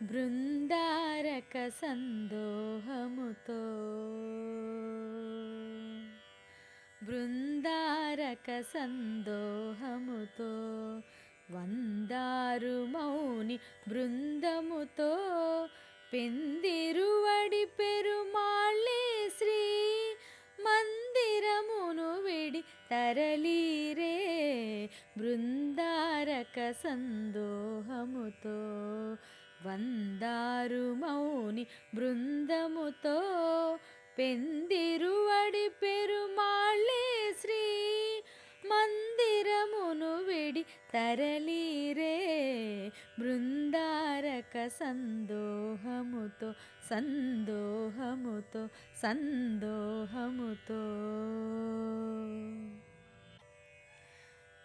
బృందారక సందోహముతో బృందారక సందోహముతో వందారు మౌని బృందముతో పెందిరువడి పెరుమాళ్ళే శ్రీ మందిరమును విడి తరలీరే బృందారక సందోహముతో వందారు మౌని బృందముతో పెందిరువడి పెరుమాళ్ళే శ్రీ మందిరమును విడి తరలీరే బృందారక సందోహముతో సందోహముతో సందోహముతో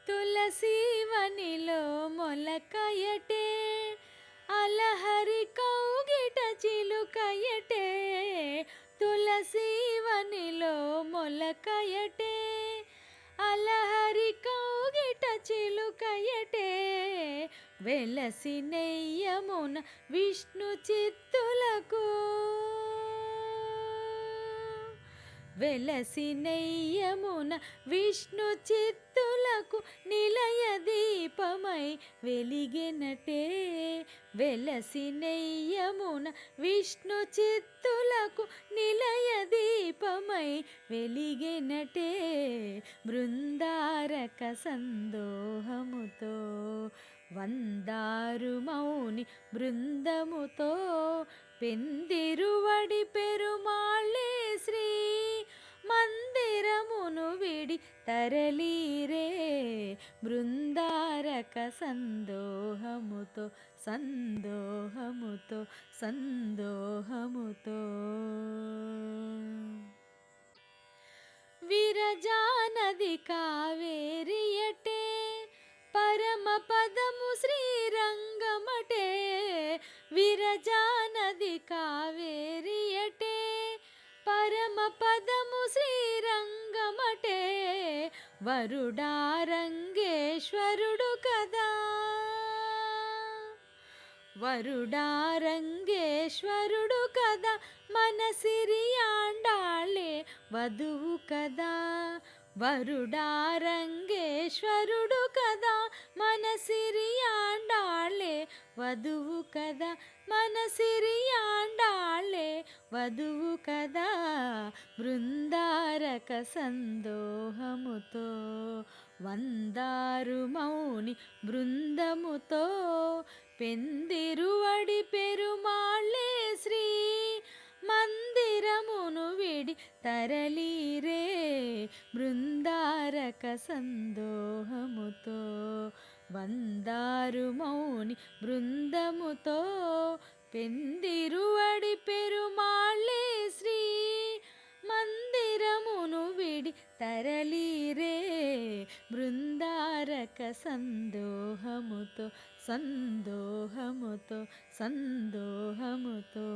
తులసీవనిలో మొలకయటే అలహరి కౌగిట చిలుకయటే తులసీవనిలో మొలకయటే అలహరి కౌగిట చిలుకయటే వెలసి నెయ్యమున విష్ణు చిత్తులకు వెలసి నెయ్యమున విష్ణు చిత్తులకు నిలయ దీపమై వెలిగెనటే వెలసి నెయ్యమున విష్ణు చిత్తులకు నిలయ దీపమై వెలిగెనటే బృందారక సందోహముతో వందారు మౌని బృందముతో పెందిరువడి పెరుమాళ్ళే శ్రీ మందిరమును విడి తరలీరే బృందారక సందోహముతో సందోహముతో సందోహముతో విరజానది కావేరియటే పరమ పదము శ్రీరంగమటే విరజానది కావేరియటే పరమ పదము శ్రీరంగమటే వరుడారంగేశ్వరుడు కదా వరుడారంగేశ్వరుడు కదా మన సిరియాండాళ్ళే వధువు కదా వరుడారంగేశ్వరుడు కదా మన సిరియాండాళ్ళే వధువు కదా మన సిరియాండాళ్ళే వధువు కదా బృందారక సందోహముతో వందారు మౌని బృందముతో పెందిరువడి పెరుమాళ్ళే శ్రీ మందిరమును విడి తరలీరే బృందారక సందోహముతో వందారు మౌని బృందముతో పెందిరువడి పెరుమాళ్ళే శ్రీ మందిరమును విడి తరలీరే బృందారక సందోహముతో సందోహముతో సందోహముతో